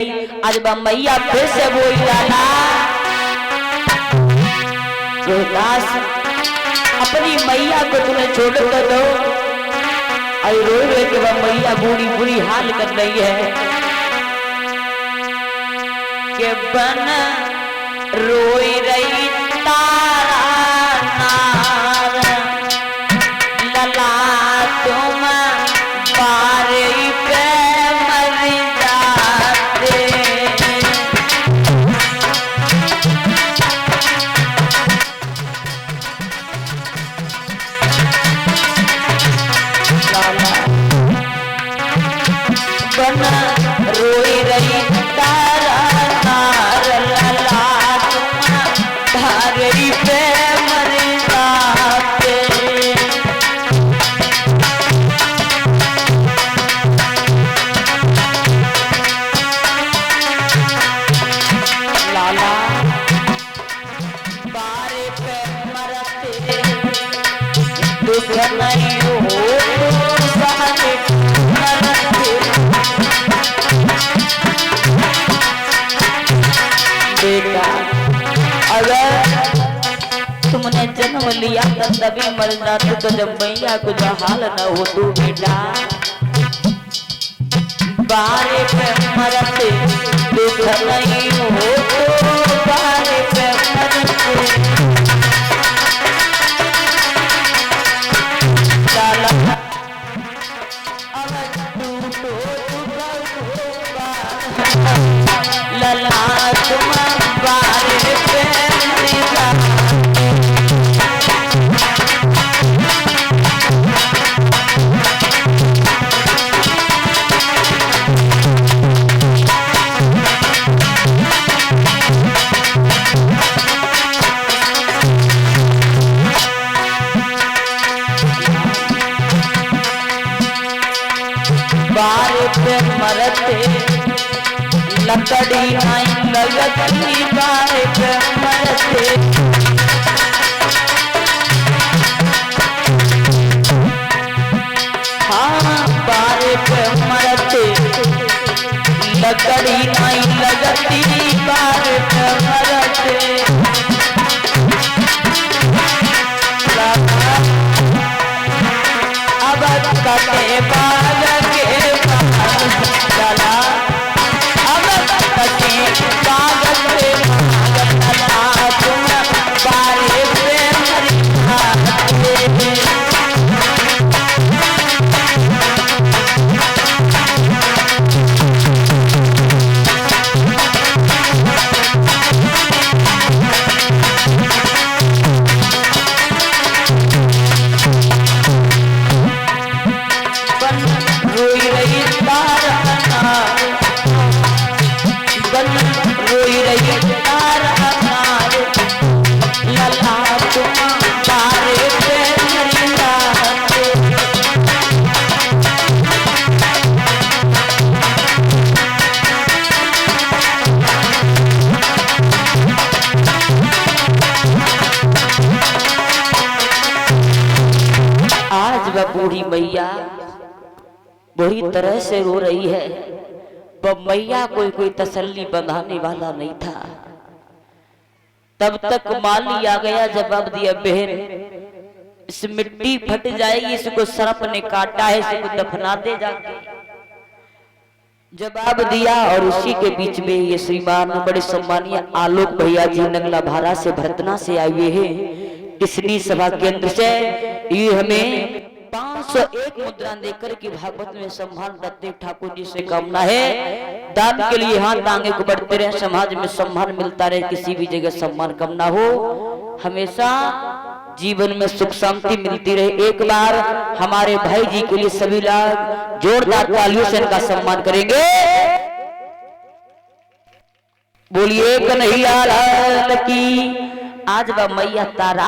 आज मैया फिर से बोल डाला रोहतास अपनी मैया को तुम्हें छोड़ कर दो। अरे रो रो के वह मैया बूढ़ी बुरी हाल कर रही है कि बन रोई रही तारा नार लला तुम बारी पे मर जाते। बन रोई रही तारा नार लला तुम बारी पे मर जाते। लाला बारे पे मरते दुख नहीं हो सहते मरते। बेटा अगर तुमने जन्म लिया तो तभी मर जाते तो जब मैया को जो हाल न हो तू बेटा बारे पे मरते दुख नहीं हो तो बारे पे मरते। लाला अब टूटो लला तुम बारे पे मर जाते। बारे पे मरते लकड़ी नहीं लगती बारे पे मरते। हाँ बारे पे मरते लकड़ी नहीं लगती बारे पे मरते। अब कटे बाल के चला अब कटे बाल के चला तुम बारे पे मर बूढ़ी मैया बुरी तरह से रो रही है। वह मैया कोई तसल्ली बंधाने वाला नहीं था। तब तक माली आ गया, जवाब दिया बहन इस मिट्टी फट जाएगी, इसको सर्प ने काटा है, इसको दफना दे जाके। जवाब दिया और उसी के बीच में ये श्रीमान बड़े सम्मानीय आलोक भैया जी नंगला भारा से भरतना से आए हुए हैं इसनी सभा केंद्र से। ये हमें 501 मुद्रा देकर के भागवत में सम्मान दत्ते ठाकुर जी से कामना है दान के लिए हाथ आगे को बढ़ते रहे, समाज में सम्मान मिलता रहे, किसी भी जगह सम्मान कम ना हो, हमेशा जीवन में सुख शांति मिलती रहे। एक बार हमारे भाई जी के लिए सभी लोग जोरदार तालियों से इनका सम्मान करेंगे। बोलिए कन्हैया लाल की। आज वह मैया तारा